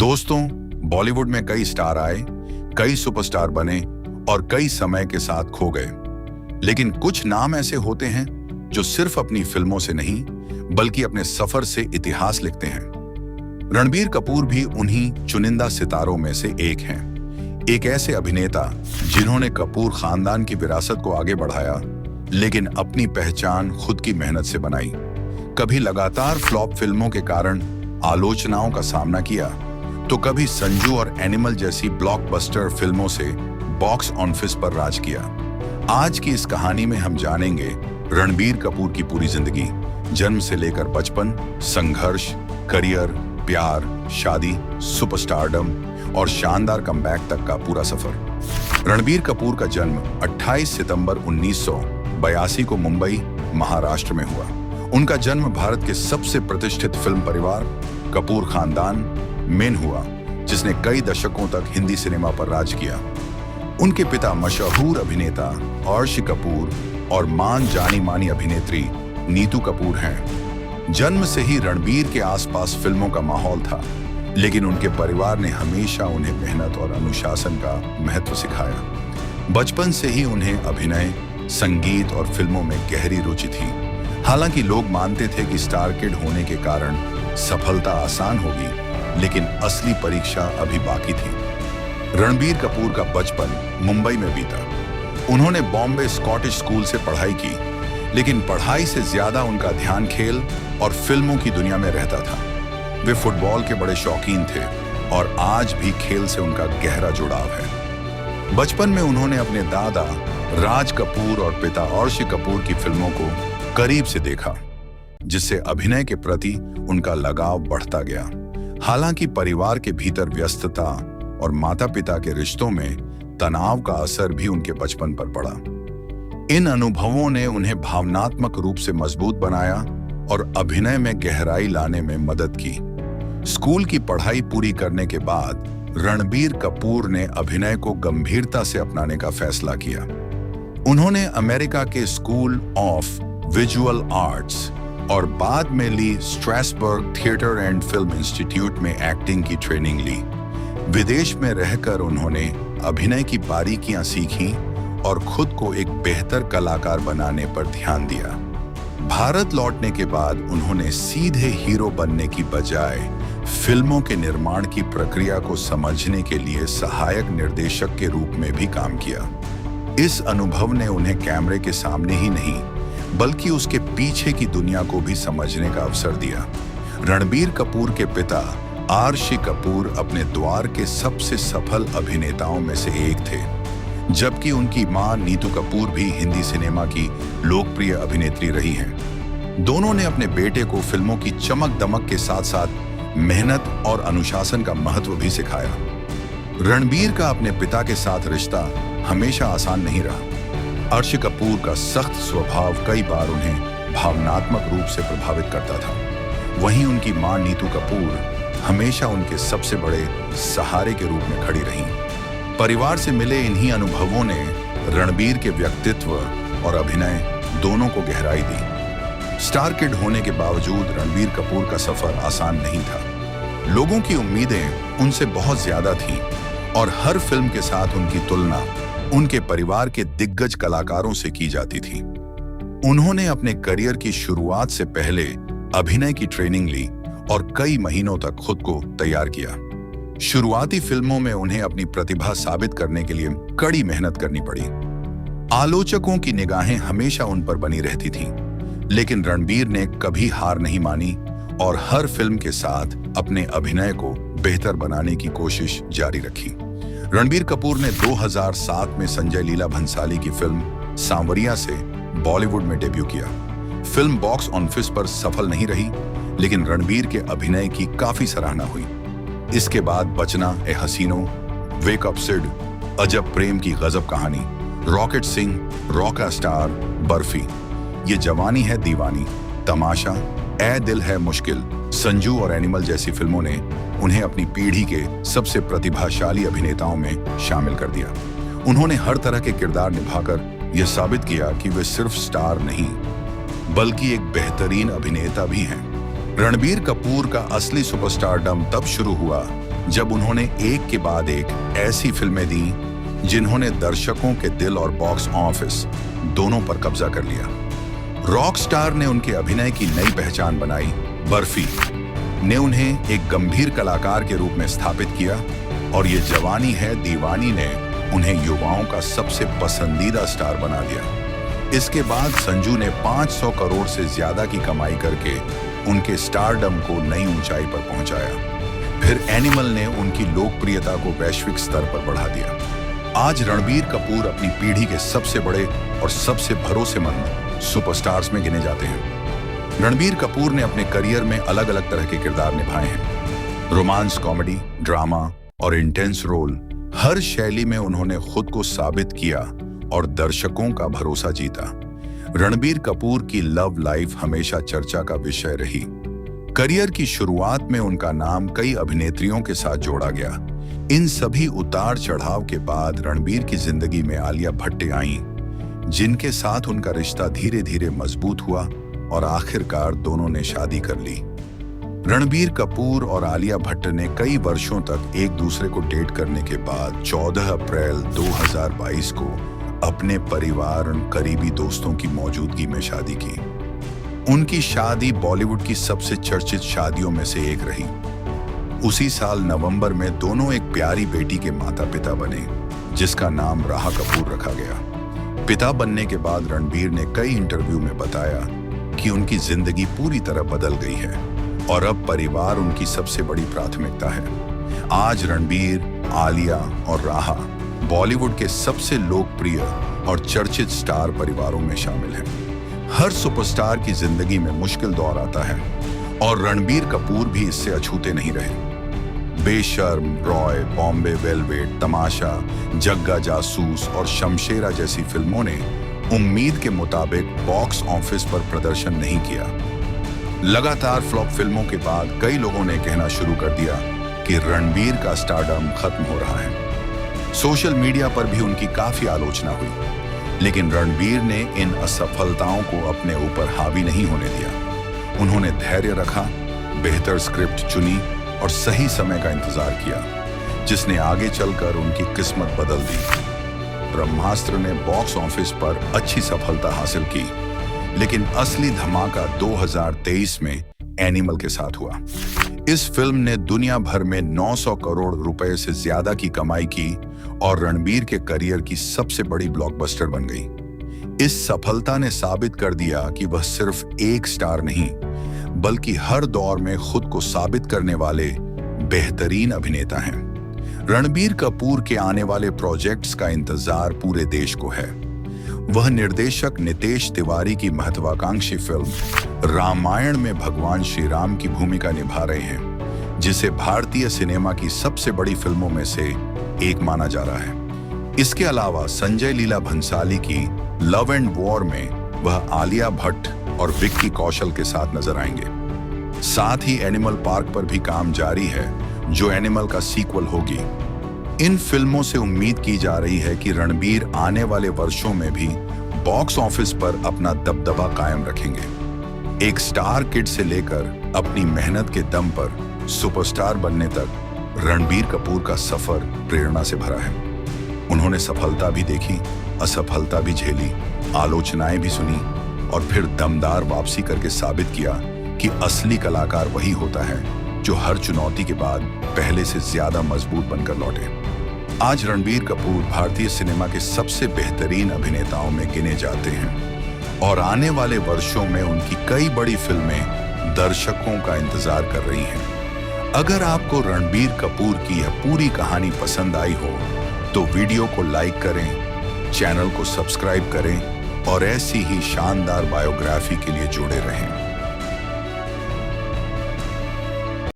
दोस्तों, बॉलीवुड में कई स्टार आए, कई सुपरस्टार बने और कई समय के साथ खो गए। लेकिन कुछ नाम ऐसे होते हैं जो सिर्फ अपनी फिल्मों से नहीं बल्कि अपने सफर से इतिहास लिखते हैं। रणबीर कपूर भी उन्हीं चुनिंदा सितारों में से एक हैं। एक ऐसे अभिनेता जिन्होंने कपूर खानदान की विरासत को आगे बढ़ाया, लेकिन अपनी पहचान खुद की मेहनत से बनाई। कभी लगातार फ्लॉप फिल्मों के कारण आलोचनाओं का सामना किया, तो कभी संजू और एनिमल जैसी ब्लॉकबस्टर फिल्मों से बॉक्स ऑफिस पर राज किया। आज की इस कहानी में हम जानेंगे रणबीर कपूर की पूरी जिंदगी, जन्म से लेकर बचपन, संघर्ष, करियर, प्यार, शादी, सुपरस्टारडम और शानदार कमबैक तक का पूरा सफर। रणबीर कपूर का जन्म 28 सितंबर 1982 को मुंबई, महाराष्ट्र में हुआ। उनका जन्म भारत के सबसे प्रतिष्ठित फिल्म परिवार कपूर खानदान में हुआ, जिसने कई दशकों तक हिंदी सिनेमा पर राज किया। उनके पिता मशहूर अभिनेता अर्शी कपूर और मां जानी मानी अभिनेत्री नीतू कपूर हैं। जन्म से ही रणबीर के आसपास फिल्मों का माहौल था, लेकिन उनके परिवार ने हमेशा उन्हें मेहनत और अनुशासन का महत्व सिखाया। बचपन से ही उन्हें अभिनय, संगीत और फिल्मों में गहरी रुचि थी। हालांकि लोग मानते थे कि स्टार किड होने के कारण सफलता आसान होगी, लेकिन असली परीक्षा अभी बाकी थी। रणबीर कपूर का बचपन मुंबई में बीता। उन्होंने बॉम्बे स्कॉटिश स्कूल से पढ़ाई की, लेकिन पढ़ाई से ज्यादा उनका ध्यान खेल और फिल्मों की दुनिया में रहता था। वे फुटबॉल के बड़े शौकीन थे और आज भी खेल से उनका गहरा जुड़ाव है। बचपन में उन्होंने अपने दादा राज कपूर और पिता अर्शी कपूर की फिल्मों को करीब से देखा, जिससे अभिनय के प्रति उनका लगाव बढ़ता गया। हालांकि परिवार के भीतर व्यस्तता और माता पिता के रिश्तों में तनाव का असर भी उनके बचपन पर पड़ा। इन अनुभवों ने उन्हें भावनात्मक रूप से मजबूत बनाया और अभिनय में गहराई लाने में मदद की। स्कूल की पढ़ाई पूरी करने के बाद रणबीर कपूर ने अभिनय को गंभीरता से अपनाने का फैसला किया। उन्होंने अमेरिका के स्कूल ऑफ विजुअल आर्ट्स और बाद में Lee Strasberg Theatre and Film Institute में एक्टिंग की ट्रेनिंग ली। विदेश में रहकर उन्होंने अभिनय की बारीकियां सीखी और खुद को एक बेहतर कलाकार बनाने पर ध्यान दिया। भारत लौटने के बाद उन्होंने सीधे हीरो बनने की बजाय फिल्मों के निर्माण की प्रक्रिया को समझने के लिए सहायक निर्देशक के रूप में भी काम किया। इस अनुभव ने उन्हें कैमरे के सामने ही नहीं बल्कि उसके पीछे की दुनिया को भी समझने का अवसर दिया। रणबीर कपूर के पिता अर्शी कपूर अपने द्वार के सबसे सफल अभिनेताओं में से एक थे, जबकि उनकी मां नीतू कपूर भी हिंदी सिनेमा की लोकप्रिय अभिनेत्री रही हैं। दोनों ने अपने बेटे को फिल्मों की चमक दमक के साथ साथ मेहनत और अनुशासन का महत्व भी सिखाया। रणबीर का अपने पिता के साथ रिश्ता हमेशा आसान नहीं रहा। अर्शी कपूर का सख्त स्वभाव कई बार उन्हें भावनात्मक रूप से प्रभावित करता था। वहीं उनकी मां नीतू कपूर हमेशा उनके सबसे बड़े सहारे के रूप में खड़ी रहीं। परिवार से मिले इन्हीं अनुभवों ने रणबीर के व्यक्तित्व और अभिनय दोनों को गहराई दी। स्टार किड होने के बावजूद रणबीर कपूर का सफर आसान नहीं था। लोगों की उम्मीदें उनसे बहुत ज्यादा थीं और हर फिल्म के साथ उनकी तुलना उनके परिवार के दिग्गज कलाकारों से की जाती थी। उन्होंने अपने करियर की शुरुआत से पहले अभिनय की ट्रेनिंग ली और कई महीनों तक खुद को तैयार किया। शुरुआती फिल्मों में उन्हें अपनी प्रतिभा साबित करने के लिए कड़ी मेहनत करनी पड़ी। आलोचकों की निगाहें हमेशा उन पर बनी रहती थीं, लेकिन रणबीर ने कभी हार नहीं मानी और हर फिल्म के साथ अपने अभिनय को बेहतर बनाने की कोशिश जारी रखी। रणबीर कपूर ने 2007 में संजय लीला भंसाली की फिल्म सांवरिया से बॉलीवुड में डेब्यू किया। फिल्म बॉक्स ऑफिस पर सफल नहीं रही, लेकिन रणबीर के अभिनय की काफी सराहना हुई। इसके बाद बचना ए हसीनो, वेक अप सिड, अजब प्रेम की गजब कहानी, rocket Singh, Rocha star, barfi, ये जवानी है दीवानी, तमाशा, ए दिल है मुश्किल, संजू और एनिमल जैसी फिल्मों ने उन्हें अपनी पीढ़ी के सबसे प्रतिभाशाली अभिनेताओं में शामिल कर दिया। उन्होंने हर तरह के किरदार निभाकर यह साबित किया कि वे सिर्फ स्टार नहीं बल्कि एक बेहतरीन अभिनेता भी हैं। रणबीर कपूर का असली सुपरस्टारडम तब शुरू हुआ जब उन्होंने एक के बाद एक ऐसी फिल्में दी जिन्होंने दर्शकों के दिल और बॉक्स ऑफिस दोनों पर कब्जा कर लिया। रॉकस्टार ने उनके अभिनय की नई पहचान बनाई। बर्फी ने उन्हें एक गंभीर कलाकार के रूप में स्थापित किया और ये जवानी है दीवानी ने उन्हें युवाओं का सबसे पसंदीदा स्टार बना दिया। इसके बाद संजू ने 500 करोड़ से ज्यादा की कमाई करके उनके स्टारडम को नई ऊंचाई पर पहुंचाया। फिर एनिमल ने उनकी लोकप्रियता को वैश्विक स्तर पर बढ़ा दिया। आज रणबीर कपूर अपनी पीढ़ी के सबसे बड़े और सबसे भरोसेमंद सुपरस्टार्स में गिने जाते हैं। रणबीर कपूर ने अपने करियर में अलग अलग तरह के किरदार निभाए हैं। रोमांस, कॉमेडी, ड्रामा और इंटेंस रोल, हर शैली में उन्होंने खुद को साबित किया और दर्शकों का भरोसा जीता। रणबीर कपूर की लव लाइफ हमेशा चर्चा का विषय रही। करियर की शुरुआत में उनका नाम कई अभिनेत्रियों के साथ जोड़ा गया। इन सभी उतार चढ़ाव के बाद रणबीर की जिंदगी में आलिया भट्ट आईं, जिनके साथ उनका रिश्ता धीरे धीरे मजबूत हुआ और आखिरकार दोनों ने शादी कर ली। रणबीर कपूर और आलिया भट्ट ने कई वर्षों तक एक दूसरे को डेट करने के बाद 14 अप्रैल 2022 को अपने परिवार और करीबी दोस्तों की मौजूदगी में शादी की। उनकी शादी बॉलीवुड की सबसे चर्चित शादियों में से एक रही। उसी साल नवंबर में दोनों एक प्यारी बेटी के माता पिता बने, जिसका नाम राहा कपूर रखा गया। पिता बनने के बाद रणबीर ने कई इंटरव्यू में बताया कि उनकी जिंदगी पूरी तरह बदल गई है और अब परिवार उनकी सबसे बड़ी प्राथमिकता है। आज रणबीर, आलिया और राहा बॉलीवुड के सबसे लोकप्रिय और चर्चित स्टार परिवारों में शामिल हैं। हर सुपरस्टार की जिंदगी में मुश्किल दौर आता है और रणबीर कपूर भी इससे अछूते नहीं रहे। बेशर्म, रॉय, बॉम्बे वेलवेट, तमाशा, जग्गा जासूस और शमशेरा जैसी फिल्मों ने उम्मीद के मुताबिक बॉक्स ऑफिस पर प्रदर्शन नहीं किया। लगातार फ्लॉप फिल्मों के बाद कई लोगों ने कहना शुरू कर दिया कि रणबीर का स्टारडम खत्म हो रहा है। सोशल मीडिया पर भी उनकी काफी आलोचना हुई, लेकिन रणबीर ने इन असफलताओं को अपने ऊपर हावी नहीं होने दिया। उन्होंने धैर्य रखा, बेहतर स्क्रिप्ट चुनी और सही समय का इंतजार किया, जिसने आगे चलकर उनकी किस्मत बदल दी। ब्रह्मास्त्र ने बॉक्स ऑफिस पर अच्छी सफलता हासिल की, लेकिन असली धमाका 2023 में एनिमल के साथ हुआ। इस फिल्म ने दुनिया भर में 900 करोड़ रुपए से ज्यादा की कमाई की और रणबीर के करियर की सबसे बड़ी ब्लॉकबस्टर बन गई। इस सफलता ने साबित कर दिया कि वह सिर्फ एक स्टार नहीं, बल्कि हर दौर में खुद को साबित करने वाले बेहतरीन अभिनेता हैं। रणबीर कपूर के आने वाले प्रोजेक्ट्स का इंतजार पूरे देश को है। वह निर्देशक नितेश तिवारी की महत्वाकांक्षी फिल्म रामायण में भगवान श्री राम की भूमिका निभा रहे हैं, जिसे भारतीय सिनेमा की सबसे बड़ी फिल्मों में से एक माना जा रहा है। इसके अलावा संजय लीला भंसाली की लव एंड वॉर में वह आलिया भट्ट और विक्की कौशल के साथ नजर आएंगे। साथ ही एनिमल पार्क पर भी काम जारी है, जो एनिमल का सीक्वल होगी। इन फिल्मों से उम्मीद की जा रही है कि रणबीर आने वाले वर्षों में भी बॉक्स ऑफिस पर अपना दबदबा कायम रखेंगे। एक स्टार किड से लेकर अपनी मेहनत के दम पर सुपरस्टार बनने तक रणबीर कपूर का सफर प्रेरणा से भरा है। उन्होंने सफलता भी देखी, असफलता भी झेली, आलोचनाएं भी सुनी और फिर दमदार वापसी करके साबित किया कि असली कलाकार वही होता है जो हर चुनौती के बाद पहले से ज्यादा मजबूत बनकर लौटे। आज रणबीर कपूर भारतीय सिनेमा के सबसे बेहतरीन अभिनेताओं में गिने जाते हैं और आने वाले वर्षों में उनकी कई बड़ी फिल्में दर्शकों का इंतजार कर रही हैं। अगर आपको रणबीर कपूर की यह पूरी कहानी पसंद आई हो तो वीडियो को लाइक करें, चैनल को सब्सक्राइब करें और ऐसी ही शानदार बायोग्राफी के लिए जुड़े रहें।